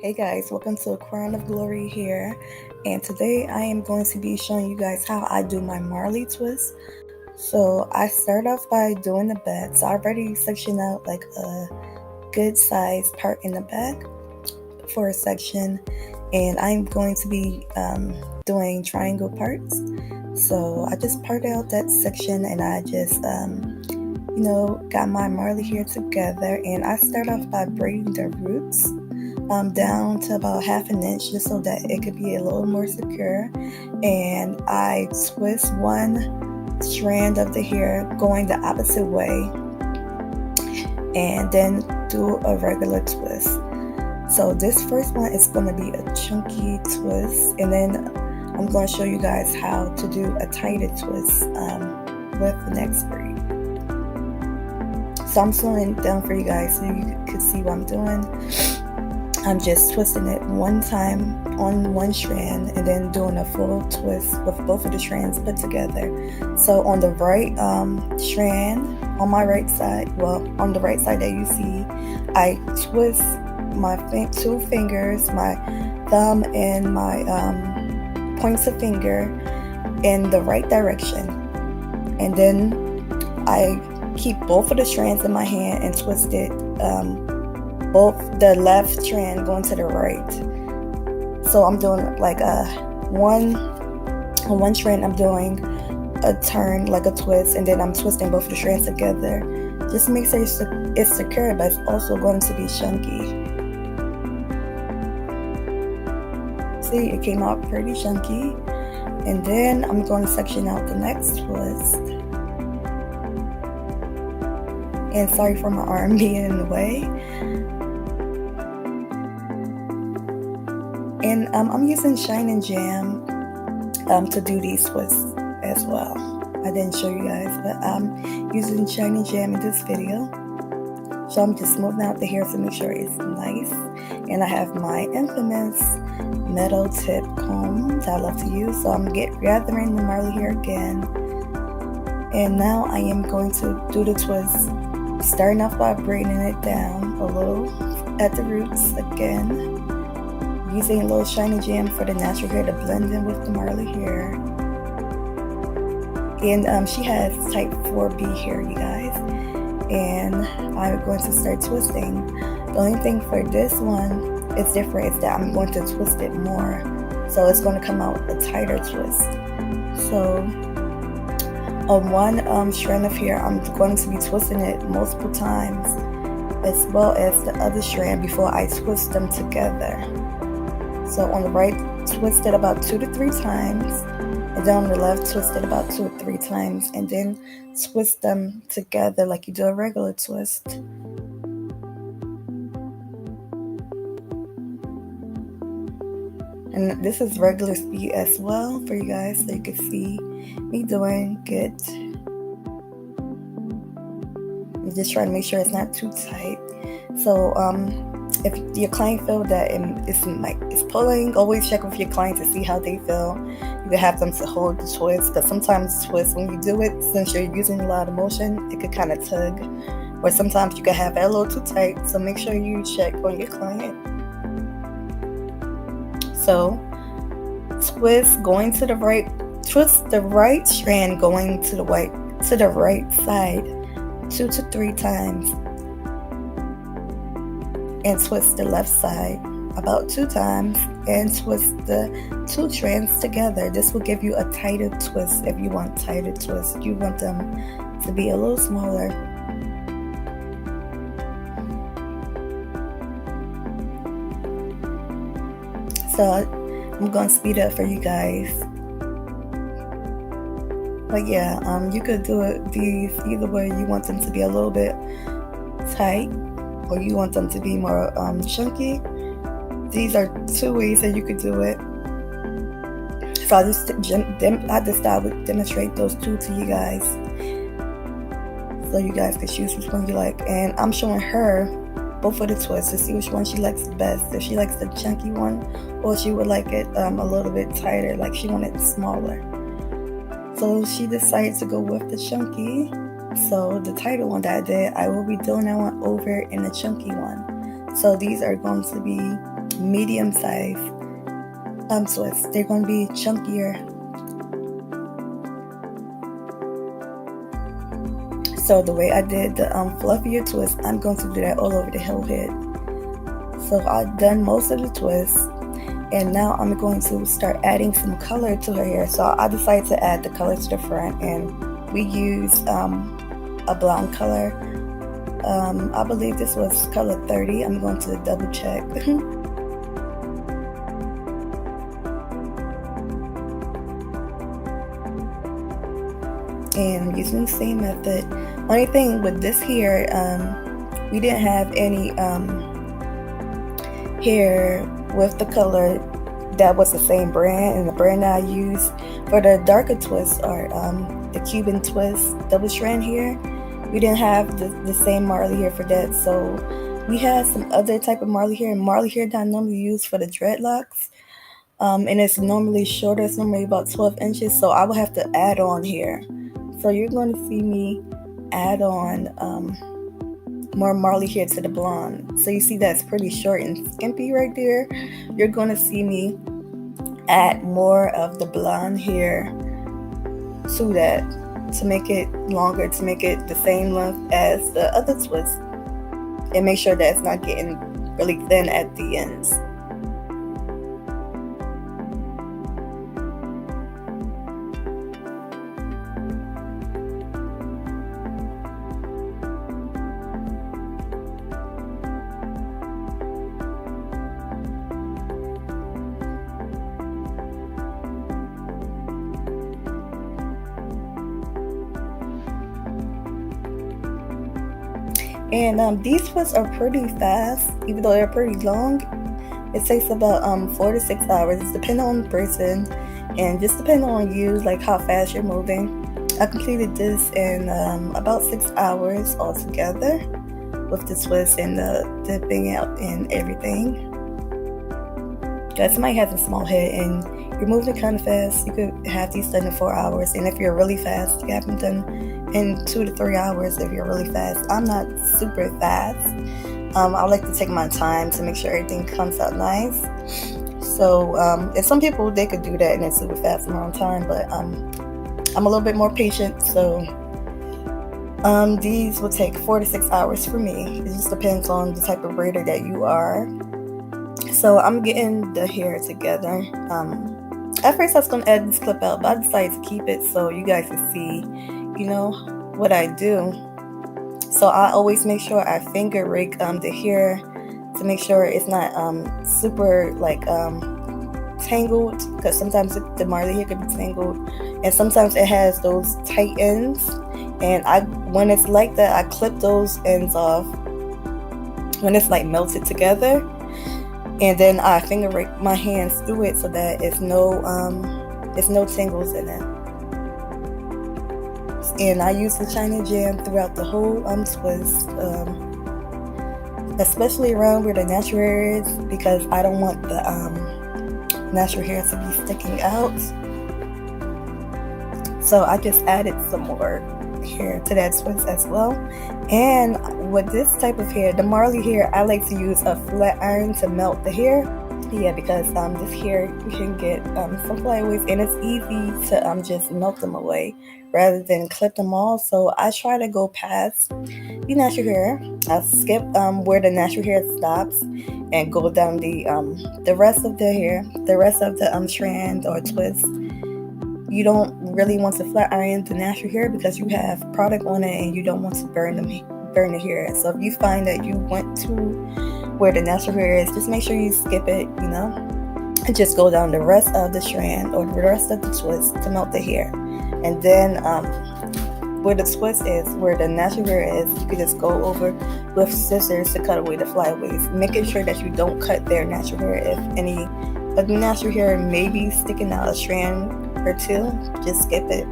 Hey guys, welcome to A Crown of Glory here, and today I am going to be showing you guys how I do my Marley twist. So I start off by doing the back. So I already sectioned out like a good size part in the back for a section, and I'm going to be doing triangle parts. So I just part out that section and I just got my Marley here together, and I start off by braiding the roots down to about 1/2 inch just so that it could be a little more secure. And I twist one strand of the hair going the opposite way and then do a regular twist. So this first one is going to be a chunky twist, and then I'm going to show you guys how to do a tighter twist with the next braid. So I'm slowing it down for you guys so you can see what I'm doing. I'm just twisting it one time on one strand and then doing a full twist with both of the strands put together. So on the right strand, on my right side, on the right side that you see, I twist my two fingers, my thumb and my points of finger in the right direction. And then I keep both of the strands in my hand and twist it both the left strand going to the right. So I'm doing like on one strand I'm doing a turn, like a twist, and then I'm twisting both of the strands together. Just make sure it's secure, but it's also going to be chunky. See, it came out pretty chunky. And then I'm going to section out the next twist. And sorry for my arm being in the way. And I'm using Shine and Jam to do these twists as well. I didn't show you guys, but I'm using Shine and Jam in this video. So I'm just smoothing out the hair to make sure it's nice. And I have my infamous metal tip comb that I love to use. So I'm gathering the Marley hair again. And now I am going to do the twist, starting off by braiding it down a little at the roots again. Using a little Shiny Jam for the natural hair to blend in with the Marley hair. And she has type 4B hair, you guys. And I'm going to start twisting. The only thing for this one is different is that I'm going to twist it more. So it's going to come out a tighter twist. So on one strand of hair, I'm going to be twisting it multiple times, as well as the other strand before I twist them together. So on the right, twist it about 2 to 3 times, and then on the left, twist it about 2 or 3 times, and then twist them together like you do a regular twist. And this is regular speed as well for you guys, so you can see me doing good. I'm just trying to make sure it's not too tight. So if your client feel that it's pulling, always check with your client to see how they feel. You can have them to hold the twist, because sometimes twist, when you do it, since you're using a lot of motion, it could kind of tug, or sometimes you can have it a little too tight. So make sure you check on your client. So twist going to the right, twist the right strand going to the right side 2 to 3 times. And twist the left side about 2 times and twist the 2 strands together. This will give you a tighter twist if you want tighter twists. You want them to be a little smaller. So I'm going to speed up for you guys. But yeah, you could do these either way. You want them to be a little bit tight, or you want them to be more chunky. These are 2 ways that you could do it. So I just thought I would demonstrate those 2 to you guys, so you guys can choose which one you like. And I'm showing her both of the twists to see which one she likes the best. If she likes the chunky one, or she would like it a little bit tighter, like she wanted it smaller. So she decided to go with the chunky. So the tighter one that I did, I will be doing that one over in the chunky one. So these are going to be medium size twists. They're going to be chunkier. So the way I did the fluffier twist, I'm going to do that all over the whole head. So I've done most of the twists, and now I'm going to start adding some color to her hair. So I decided to add the color to the front, and we used a blonde color. I believe this was color 30. I'm going to double check. And using the same method. Only thing with this hair, we didn't have any hair with the color that was the same brand, and the brand I used for the darker twists are the Cuban twist double strand hair. We didn't have the same Marley hair for that, so we had some other type of Marley hair. Marley hair that I normally use for the dreadlocks, and it's normally shorter. It's normally about 12 inches, so I will have to add on hair. So you're going to see me add on more Marley hair to the blonde. So you see that's pretty short and skimpy right there. You're going to see me add more of the blonde hair to that to make it longer, to make it the same length as the other twist, and make sure that it's not getting really thin at the ends. And these twists are pretty fast, even though they're pretty long. It takes about 4 to 6 hours. It's depending on the person, and just depending on you, like how fast you're moving. I completed this in about 6 hours altogether, with the twist and the dipping out and everything. Guys, somebody has a small head and you're moving kind of fast, you could have these done in 4 hours. And if you're really fast, you have them done in 2 to 3 hours if you're really fast. I'm not super fast. I like to take my time to make sure everything comes out nice. So, and some people, they could do that and it's super fast amount of time, but I'm a little bit more patient. So these will take 4 to 6 hours for me. It just depends on the type of braider that you are. So I'm getting the hair together. At first I was going to edit this clip out, but I decided to keep it so you guys can see, you know, what I do. So I always make sure I finger rake the hair to make sure it's not super like tangled, because sometimes the Marley hair can be tangled, and sometimes it has those tight ends. And when it's like that, I clip those ends off when it's like melted together. And then I finger rake my hands through it so that it's no tangles in it. And I use the China Jam throughout the whole twist, especially around where the natural hair is, because I don't want the natural hair to be sticking out. So I just added some more hair to that twist as well. And with this type of hair, the Marley hair, I like to use a flat iron to melt the hair. Yeah, because this hair, you can get some flyaways, and it's easy to just melt them away rather than clip them all. So I try to go past the natural hair. I skip where the natural hair stops and go down the rest of the hair, the rest of the strand or twist. You don't really want to flat iron the natural hair because you have product on it and you don't want to burn the hair. So if you find that you went to where the natural hair is, just make sure you skip it, you know, and just go down the rest of the strand or the rest of the twist to melt the hair. And then where the twist is, where the natural hair is, you can just go over with scissors to cut away the flyaways, making sure that you don't cut their natural hair. If any of the natural hair may be sticking out a strand or two, just skip it.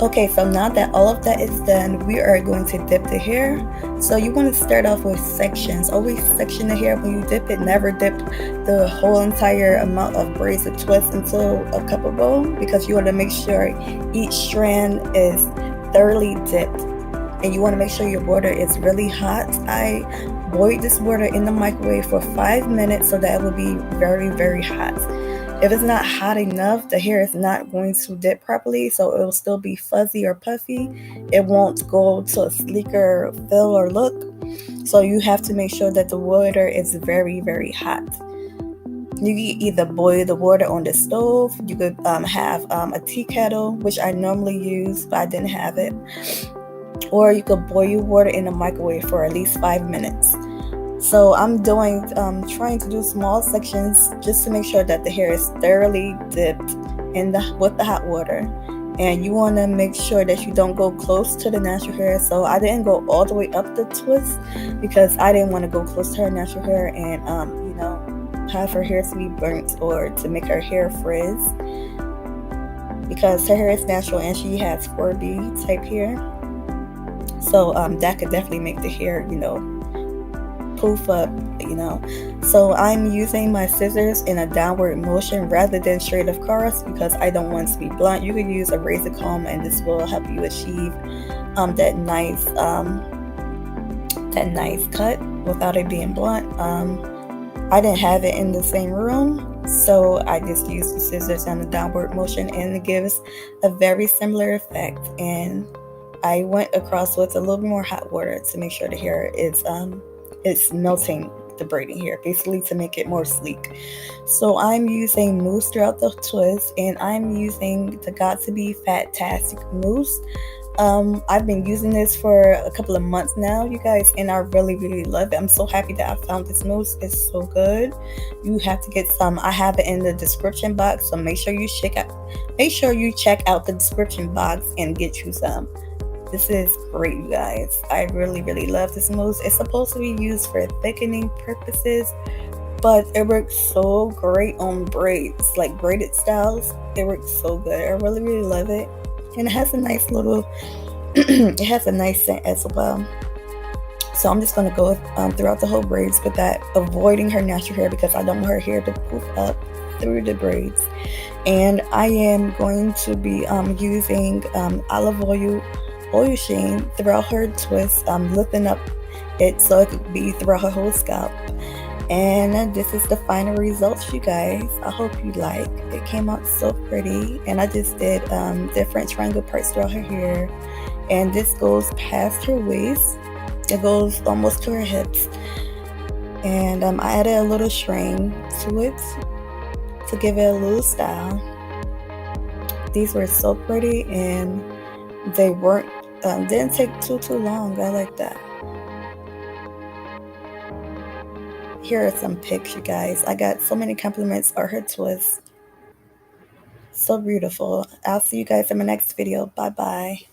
Okay, so now that all of that is done, we are going to dip the hair. So you want to start off with sections. Always section the hair when you dip it. Never dip the whole entire amount of braids or twists into a couple bowl, because you want to make sure each strand is thoroughly dipped. And you want to make sure your water is really hot. I boiled this water in the microwave for 5 minutes so that it will be very, very hot. If it's not hot enough, the hair is not going to dip properly, so it will still be fuzzy or puffy. It won't go to a sleeker feel or look. So you have to make sure that the water is very, very hot. You can either boil the water on the stove. You could have a tea kettle, which I normally use, but I didn't have it. Or you could boil your water in the microwave for at least 5 minutes. So I'm trying to do small sections just to make sure that the hair is thoroughly dipped with the hot water. And you want to make sure that you don't go close to the natural hair. So I didn't go all the way up the twist because I didn't want to go close to her natural hair and have her hair to be burnt or to make her hair frizz, because her hair is natural and she has 4B type hair. So that could definitely make the hair, poof up, So I'm using my scissors in a downward motion rather than straight across because I don't want it to be blunt. You could use a razor comb and this will help you achieve that nice cut without it being blunt. I didn't have it in the same room, so I just used the scissors on the downward motion, and it gives a very similar effect. And I went across with a little bit more hot water to make sure the hair is it's melting the braiding hair, basically to make it more sleek. So I'm using mousse throughout the twist, and I'm using the Got to Be Fantastic mousse. I've been using this for a couple of months now, you guys, and I really, really love it. I'm so happy that I found this mousse. It's so good. You have to get some. I have it in the description box, so make sure you check out the description box and get you some. This is great, you guys. I really, really love this mousse. It's supposed to be used for thickening purposes, but it works so great on braids, like braided styles. It works so good. I really, really love it. And it has a nice little, it has a nice scent as well. So I'm just going to go throughout the whole braids with that, avoiding her natural hair because I don't want her hair to poof up through the braids. And I am going to be using olive oil sheen throughout her twist, lifting up it so it could be throughout her whole scalp. And this is the final results, you guys. I hope you like. It came out so pretty, and I just did different triangle parts throughout her hair, and this goes past her waist. It goes almost to her hips, and I added a little string to it to give it a little style. These were so pretty, and they weren't didn't take too long. I like that. Here are some pics, you guys. I got so many compliments on her twist. So beautiful. I'll see you guys in my next video. Bye bye.